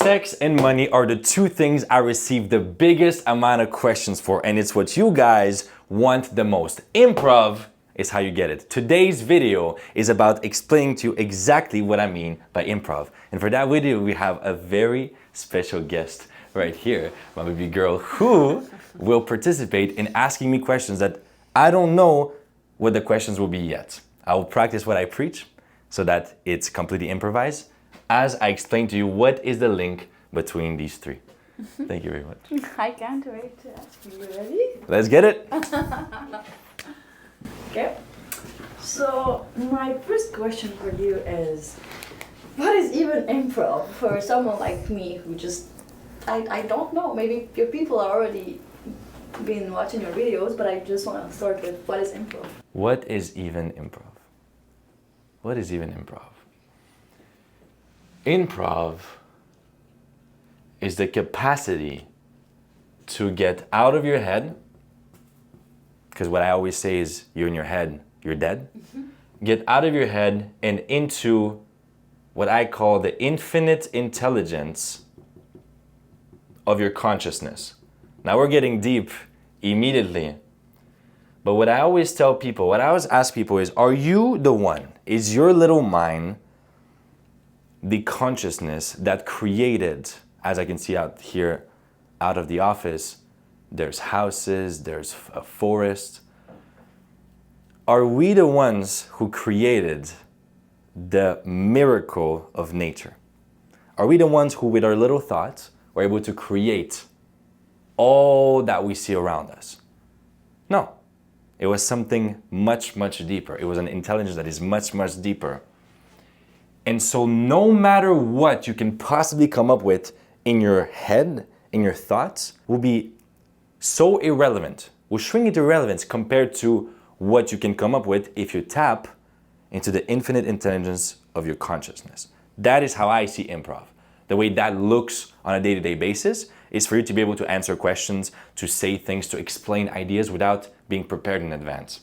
Sex and money are the two things I receive the biggest amount of questions for, and it's what you guys want the most. Improv is how you get it. Today's video is about explaining to you exactly what I mean by improv. And for that video, we have a very special guest right here, my baby girl, who will participate in asking me questions that I don't know what the questions will be yet. I will practice what I preach so that it's completely improvised as I explain to you what is the link between these three. Thank you very much. I can't wait to ask you. You ready? Let's get it. Okay. So my first question for you is, what is even improv for someone like me who just, I don't know, maybe your people are already been watching your videos, but I just want to start with what is improv? What is even improv? What is even improv? Improv is the capacity to get out of your head, because what I always say is you're in your head, you're dead. Get out of your head and into what I call the infinite intelligence of your consciousness. Now we're getting deep immediately, but what I always tell people, what I always ask people is, are you the one? Is your little mind the consciousness that created, as I can see out here, out of the office, there's houses, there's a forest. Are we the ones who created the miracle of nature? Are we the ones who, with our little thoughts, were able to create all that we see around us? No. It was something much, much deeper. It was an intelligence that is much, much deeper. And so no matter what you can possibly come up with in your head, in your thoughts, will be so irrelevant, will shrink into irrelevance compared to what you can come up with if you tap into the infinite intelligence of your consciousness. That is how I see improv. The way that looks on a day-to-day basis is for you to be able to answer questions, to say things, to explain ideas without being prepared in advance.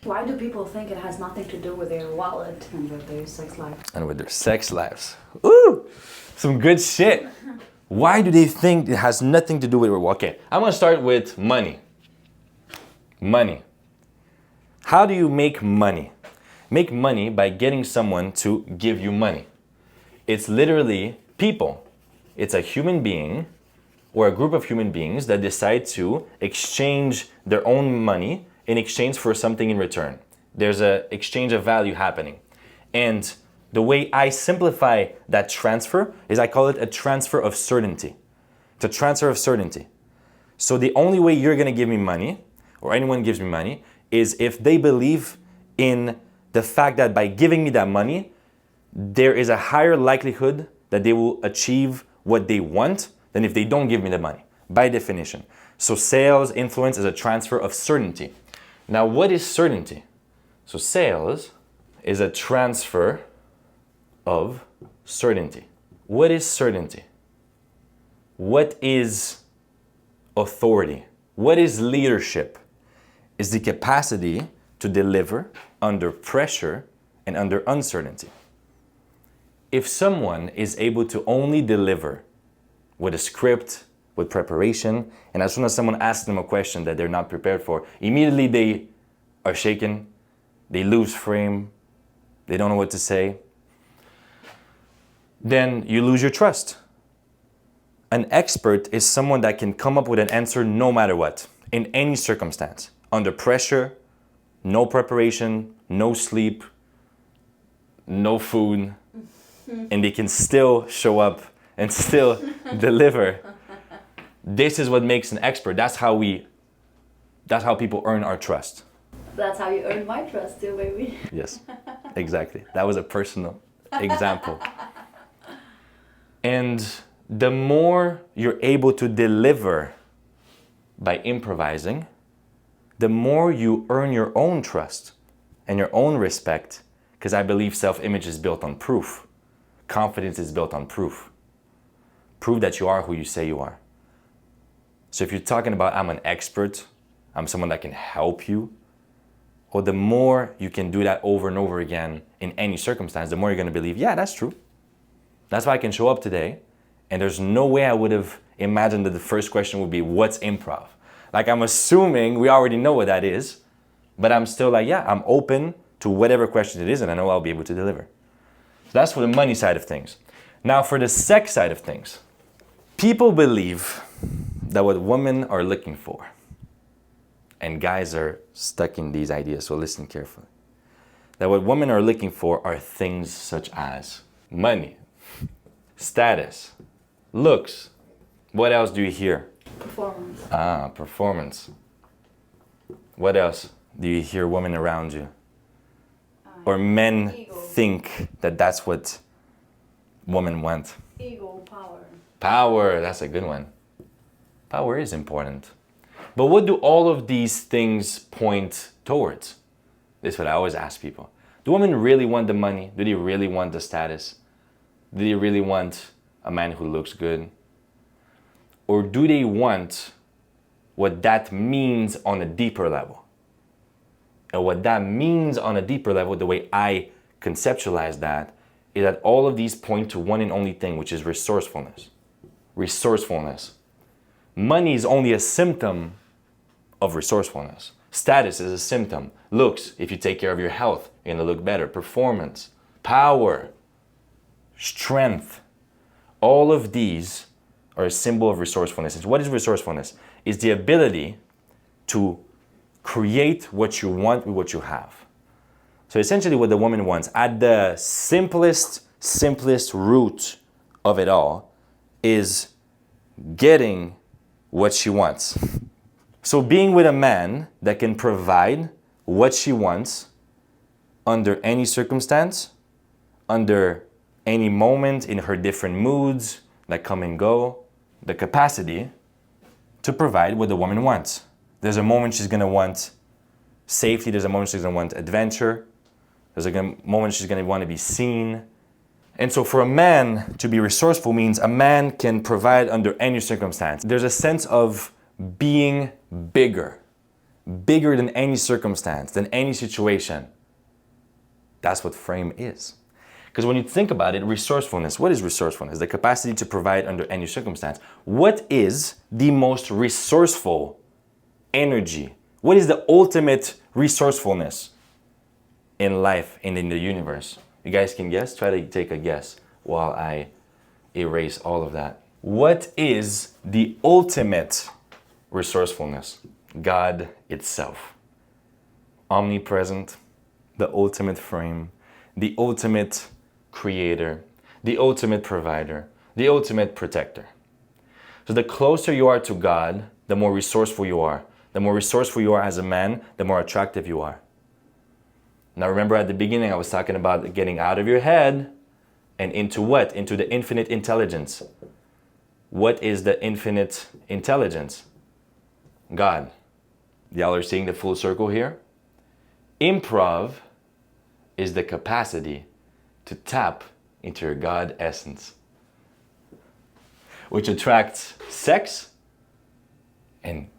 Why do people think it has nothing to do with their wallet and with their sex life? And with their sex lives. Ooh, some good shit. Why do they think it has nothing to do with it? Okay, I'm gonna start with money. Money. How do you make money? Make money by getting someone to give you money. It's literally people. It's a human being or a group of human beings that decide to exchange their own money in exchange for something in return. There's an exchange of value happening. And the way I simplify that transfer is I call it a transfer of certainty. It's a transfer of certainty. So the only way you're gonna give me money, or anyone gives me money, is if they believe in the fact that by giving me that money, there is a higher likelihood that they will achieve what they want than if they don't give me the money, by definition. So sales influence is a transfer of certainty. Now, what is certainty? So sales is a transfer of certainty. What is certainty? What is authority? What is leadership? Is the capacity to deliver under pressure and under uncertainty. If someone is able to only deliver with a script, with preparation, and as soon as someone asks them a question that they're not prepared for, immediately they are shaken, they lose frame, they don't know what to say, then you lose your trust. An expert is someone that can come up with an answer no matter what, in any circumstance, under pressure, no preparation, no sleep, no food, and they can still show up and still deliver. This is what makes an expert. That's how people earn our trust. That's how you earn my trust too, baby. Yes, exactly. That was a personal example. And the more you're able to deliver by improvising, the more you earn your own trust and your own respect, because I believe self-image is built on proof. Confidence is built on proof. Prove that you are who you say you are. So if you're talking about, I'm an expert, I'm someone that can help you, or the more you can do that over and over again in any circumstance, the more you're going to believe, yeah, that's true. That's why I can show up today And there's no way I would have imagined that the first question would be, what's improv? Like, I'm assuming we already know what that is, but I'm still like, yeah, I'm open to whatever question it is, and I know I'll be able to deliver. So that's for the money side of things. Now for the sex side of things. People believe that what women are looking for, and guys are stuck in these ideas, so listen carefully, that what women are looking for are things such as money, status, looks. What else do you hear? Performance. Performance. What else do you hear women around you? Or men Ego. think that that's what women want? Ego, power. Power, that's a good one. Power is important. But what do all of these things point towards? This is what I always ask people. Do women really want the money? Do they really want the status? Do they really want a man who looks good? Or do they want what that means on a deeper level? And what that means on a deeper level, the way I conceptualize that, is that all of these point to one and only thing, which is resourcefulness. Resourcefulness. Money is only a symptom of resourcefulness. Status is a symptom. Looks, if you take care of your health, you're gonna look better. Performance, power, strength. All of these are a symbol of resourcefulness. And what is resourcefulness? It's the ability to create what you want with what you have. So essentially what the woman wants, at the simplest root of it all, is getting what she wants. So being with a man that can provide what she wants under any circumstance, under any moment in her different moods that come and go, the capacity to provide what the woman wants. There's a moment she's gonna want safety, there's a moment she's gonna want adventure, there's a moment she's gonna want to be seen. And so for a man to be resourceful means a man can provide under any circumstance. There's a sense of being bigger than any circumstance, than any situation. That's what frame is. Because when you think about it, resourcefulness, what is resourcefulness? The capacity to provide under any circumstance. What is the most resourceful energy? What is the ultimate resourcefulness in life and in the universe? You guys can guess? Try to take a guess while I erase all of that. What is the ultimate resourcefulness? God itself. Omnipresent, the ultimate frame, the ultimate creator, the ultimate provider, the ultimate protector. So the closer you are to God, the more resourceful you are. The more resourceful you are as a man, the more attractive you are. Now remember at the beginning I was talking about getting out of your head and into what? Into the infinite intelligence. What is the infinite intelligence? God. Y'all are seeing the full circle here? Improv is the capacity to tap into your God essence, which attracts sex, and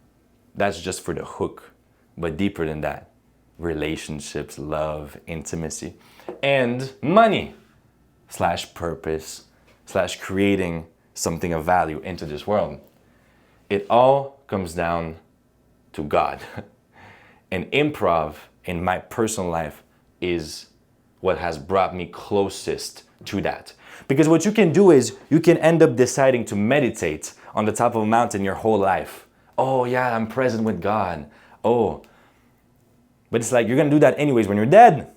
that's just for the hook, but deeper than that, relationships, love, intimacy, and money / purpose / creating something of value into this world. It all comes down to God. And improv in my personal life is what has brought me closest to that. Because what you can do is you can end up deciding to meditate on the top of a mountain your whole life. Oh yeah, I'm present with God. Oh, but it's like you're gonna do that anyways when you're dead.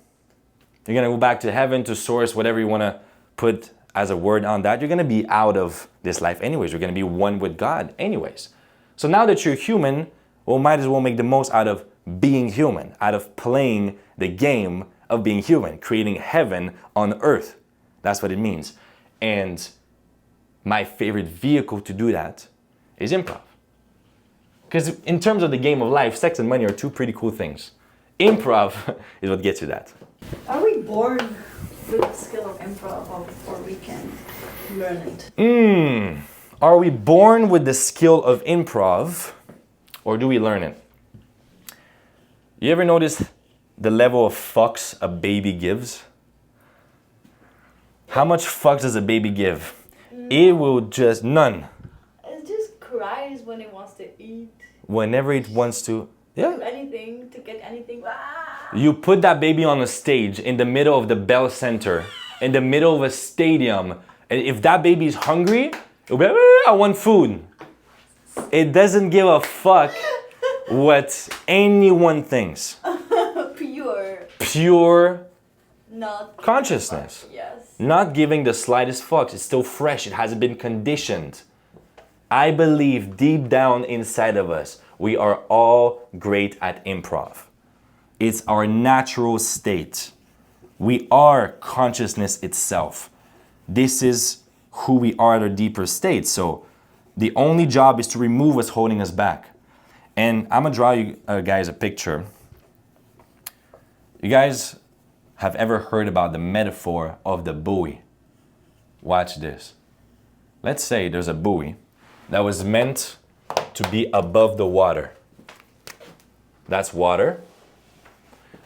You're gonna go back to heaven, to source, whatever you wanna put as a word on that. You're gonna be out of this life anyways. You're gonna be one with God anyways. So now that you're human, well, might as well make the most out of being human, out of playing the game of being human, creating heaven on earth. That's what it means. And my favorite vehicle to do that is improv. Because in terms of the game of life, sex and money are two pretty cool things. Improv is what gets you that. Are we born with the skill of improv or we can learn it? Are we born with the skill of improv or do we learn it? You ever notice the level of fucks a baby gives? How much fucks does a baby give? It will just, none. It just cries when it wants to eat. Whenever it wants to, yeah. Do anything, to get anything. Ah! You put that baby on a stage in the middle of the Bell Center, in the middle of a stadium, and if that baby is hungry, it'll be like, I want food. It doesn't give a fuck what anyone thinks. Pure not consciousness. Yes. Not giving the slightest fucks. It's still fresh. It hasn't been conditioned. I believe deep down inside of us, we are all great at improv. It's our natural state. We are consciousness itself. This is who we are at our deeper state. So the only job is to remove what's holding us back. And I'm gonna draw you guys a picture. You guys have ever heard about the metaphor of the buoy? Watch this. Let's say there's a buoy that was meant to be above the water. That's water.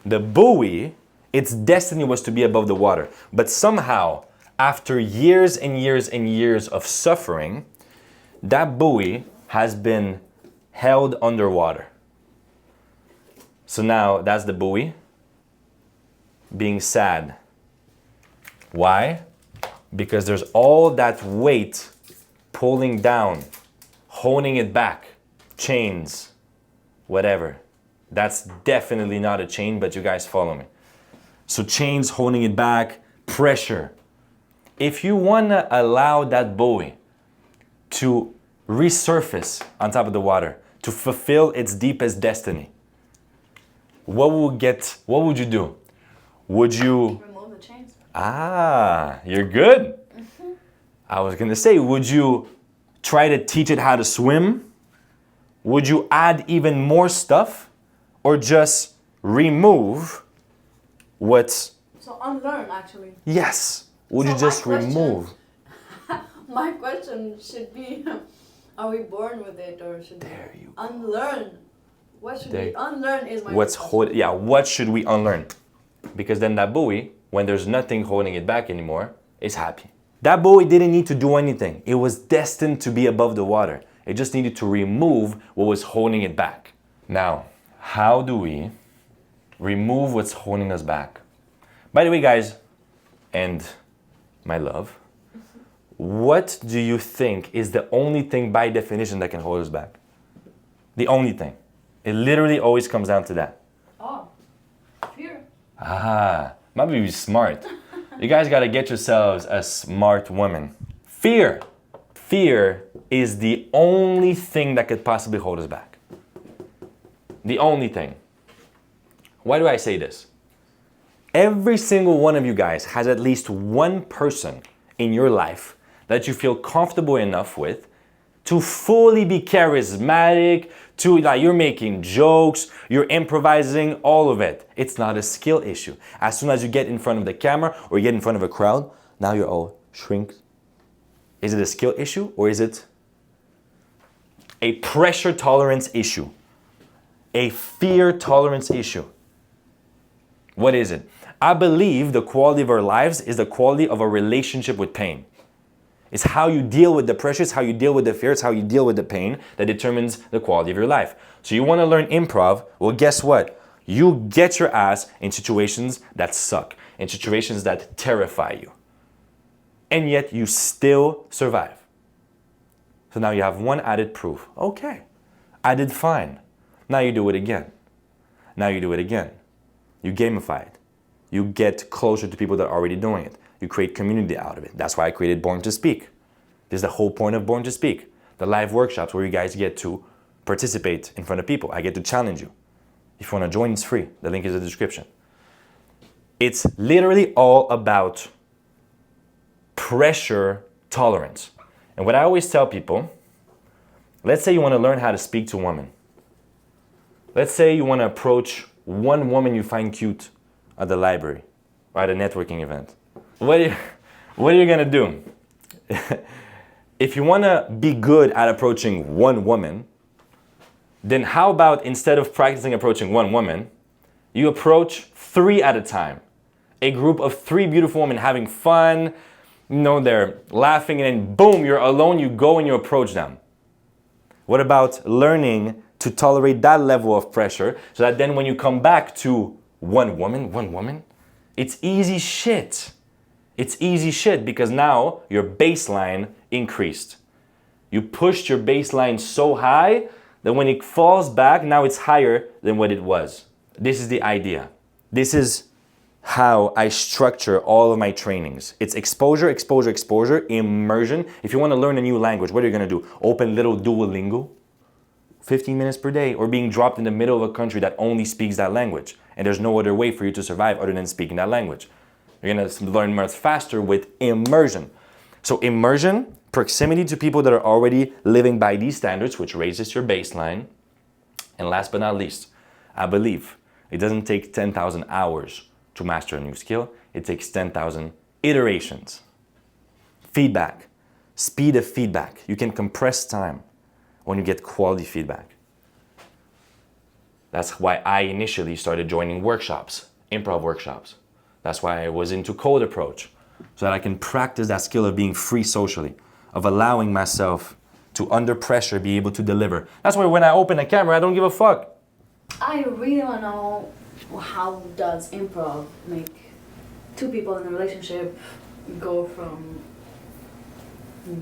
The buoy, its destiny was to be above the water. But somehow, after years and years and years of suffering, that buoy has been held underwater. So now that's the buoy being sad. Why? Because there's all that weight pulling down, holding it back, chains, whatever. That's definitely not a chain, but you guys follow me. So chains holding it back, pressure. If you want to allow that buoy to resurface on top of the water, to fulfill its deepest destiny, what would you do? Would you remove the chains? Ah, you're good. I was gonna say, would you try to teach it how to swim? Would you add even more stuff? Or just remove what's... So unlearn, actually. Yes. Would So you just remove? My question should be, are we born with it or should we unlearn? What should we unlearn is my question. What should we unlearn? Because then that buoy, when there's nothing holding it back anymore, is happy. That buoy didn't need to do anything. It was destined to be above the water. It just needed to remove what was holding it back. Now, how do we remove what's holding us back? By the way, guys, and my love, what do you think is the only thing by definition that can hold us back? The only thing. It literally always comes down to that. Oh, fear. Ah, my baby's smart. You guys gotta get yourselves a smart woman. Fear. Fear is the only thing that could possibly hold us back. The only thing. Why do I say this? Every single one of you guys has at least one person in your life that you feel comfortable enough with to fully be charismatic, to like you're making jokes, you're improvising, all of it. It's not a skill issue. As soon as you get in front of the camera or you get in front of a crowd, now you're all shrink. Is it a skill issue or is it a pressure tolerance issue? A fear tolerance issue? What is it? I believe the quality of our lives is the quality of a relationship with pain. It's how you deal with the pressure, it's how you deal with the fear, it's how you deal with the pain that determines the quality of your life. So you want to learn improv? Well, guess what? You get your ass in situations that suck, in situations that terrify you. And yet you still survive. So now you have one added proof. Okay, I did fine. Now you do it again. Now you do it again. You gamify it. You get closer to people that are already doing it. You create community out of it. That's why I created Born to Speak. This is the whole point of Born to Speak. The live workshops where you guys get to participate in front of people. I get to challenge you. If you want to join, it's free. The link is in the description. It's literally all about pressure tolerance. And what I always tell people, let's say you want to learn how to speak to women. Let's say you want to approach one woman you find cute at the library or at a networking event. What are you gonna do? If you wanna be good at approaching one woman, then how about instead of practicing approaching one woman, you approach 3 at a time. A group of 3 beautiful women having fun, No, they're laughing and then boom, you're alone, you go and you approach them. What about learning to tolerate that level of pressure so that then when you come back to one woman, it's easy shit. It's easy shit because now your baseline increased. You pushed your baseline so high that when it falls back, now it's higher than what it was. This is the idea. This is how I structure all of my trainings. It's exposure, exposure, exposure, immersion. If you want to learn a new language, what are you going to do? Open little Duolingo, 15 minutes per day, or being dropped in the middle of a country that only speaks that language. And there's no other way for you to survive other than speaking that language. You're going to learn much faster with immersion. So immersion, proximity to people that are already living by these standards, which raises your baseline. And last but not least, I believe it doesn't take 10,000 hours to master a new skill. It takes 10,000 iterations. Feedback, speed of feedback. You can compress time when you get quality feedback. That's why I initially started joining workshops, improv workshops. That's why I was into code approach, so that I can practice that skill of being free socially, of allowing myself to, under pressure, be able to deliver. That's why when I open a camera, I don't give a fuck. I really want to know, how does improv make two people in a relationship go from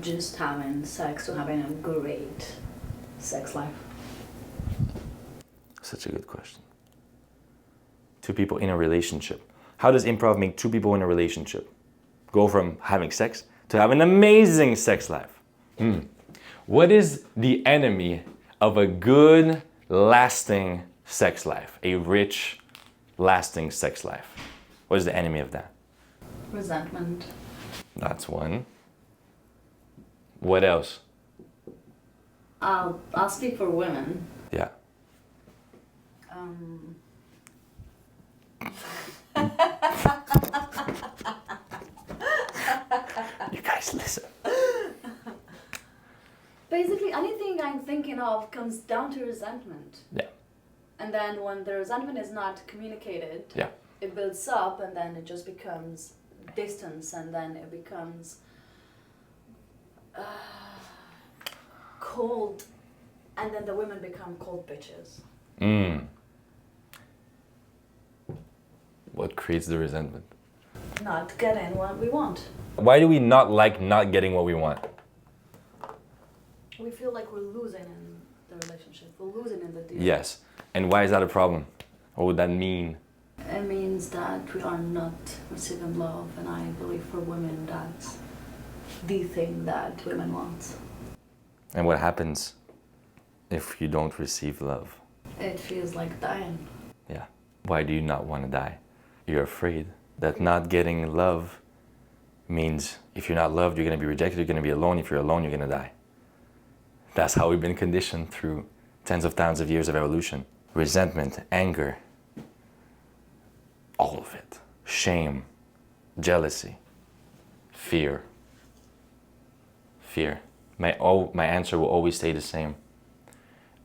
just having sex to having a great sex life? Such a good question. Two people in a relationship. How does improv make two people in a relationship go from having sex to have an amazing sex life? What is the enemy of a good, lasting sex life? A rich, lasting sex life. What is the enemy of that? Resentment. That's one. What else? I'll speak for women. Yeah. You guys listen. Basically, anything I'm thinking of comes down to resentment. Yeah. And then when the resentment is not communicated, Yeah. it builds up and then it just becomes distance and then it becomes cold and then the women become cold bitches. What creates the resentment? Not getting what we want. Why do we not like not getting what we want? We feel like we're losing in the relationship. We're losing in the deal. Yes. And why is that a problem? What would that mean? It means that we are not receiving love, and I believe for women that's the thing that women want. And what happens if you don't receive love? It feels like dying. Yeah. Why do you not want to die? You're afraid that not getting love means if you're not loved, you're going to be rejected, you're going to be alone. If you're alone, you're going to die. That's how we've been conditioned through tens of thousands of years of evolution. Resentment, anger, all of it. Shame, jealousy, fear. Fear. My answer will always stay the same.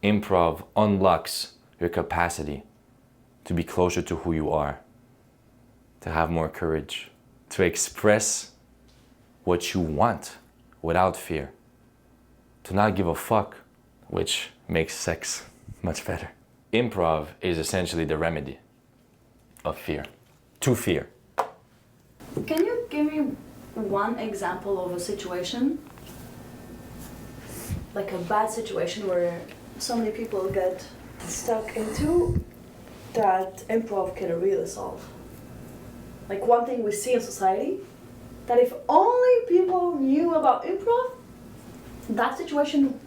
Improv unlocks your capacity to be closer to who you are, to have more courage, to express what you want without fear, to not give a fuck, which makes sex much better. Improv is essentially the remedy of fear, to fear. Can you give me one example of a situation, like a bad situation where so many people get stuck into that improv can really solve? Like one thing we see in society, that if only people knew about improv, that situation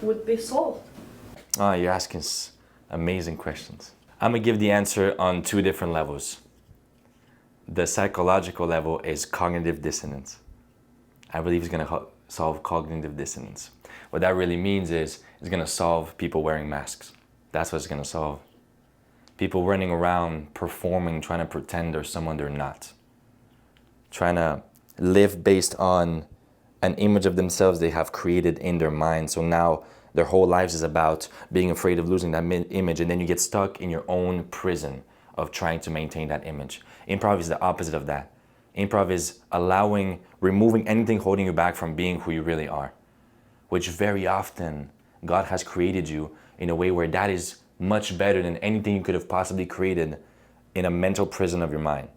would be solved. Oh, you're asking amazing questions. I'm gonna give the answer on two different levels. The psychological level is cognitive dissonance. I believe it's gonna solve cognitive dissonance. What that really means is it's gonna solve people wearing masks. That's what it's gonna solve. People running around, performing, trying to pretend they're someone they're not. Trying to live based on an image of themselves they have created in their mind. So now their whole lives is about being afraid of losing that image, and then you get stuck in your own prison of trying to maintain that image. Improv is the opposite of that. Improv is removing anything holding you back from being who you really are, which very often God has created you in a way where that is much better than anything you could have possibly created in a mental prison of your mind.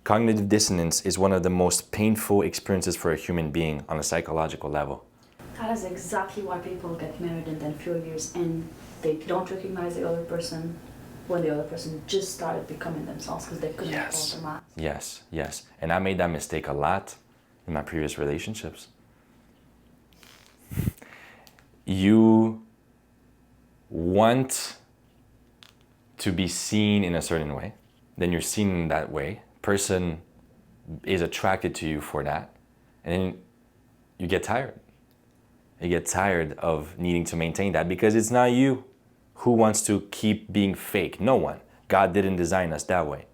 Cognitive dissonance is one of the most painful experiences for a human being on a psychological level. That is exactly why people get married and then few years in, they don't recognize the other person when the other person just started becoming themselves because they couldn't hold them out. Yes, yes. And I made that mistake a lot in my previous relationships. You want to be seen in a certain way, then you're seen in that way. Person is attracted to you for that, and then you get tired. You get tired of needing to maintain that because it's not you who wants to keep being fake. No one. God didn't design us that way.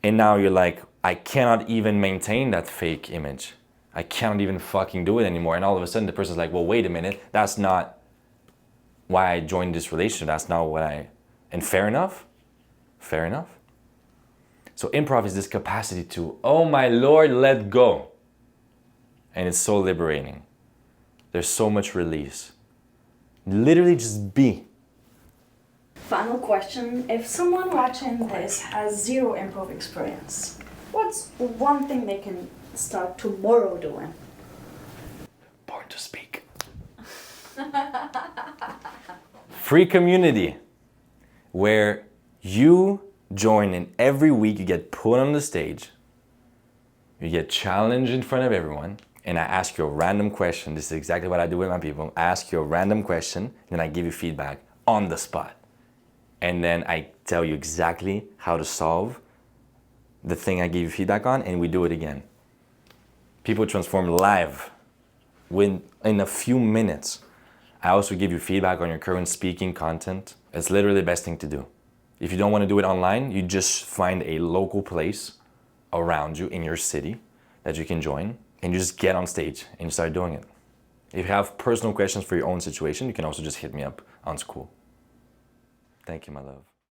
And now you're like, I cannot even maintain that fake image. I cannot even fucking do it anymore. And all of a sudden the person's like, well, wait a minute. That's not why I joined this relationship. That's not what and fair enough. Fair enough. So improv is this capacity to, oh my Lord, let go. And it's so liberating. There's so much release. Literally just be. Final question. If someone watching this has zero improv experience, what's one thing they can start tomorrow doing? Born to speak. Free community where you join in every week. You get put on the stage. You get challenged in front of everyone. And I ask you a random question. This is exactly what I do with my people. I ask you a random question, and then I give you feedback on the spot. And then I tell you exactly how to solve the thing I give you feedback on, and we do it again. People transform live in a few minutes. I also give you feedback on your current speaking content. It's literally the best thing to do. If you don't want to do it online, you just find a local place around you in your city that you can join. And you just get on stage and you start doing it. If you have personal questions for your own situation, you can also just hit me up on Skool. Thank you, my love.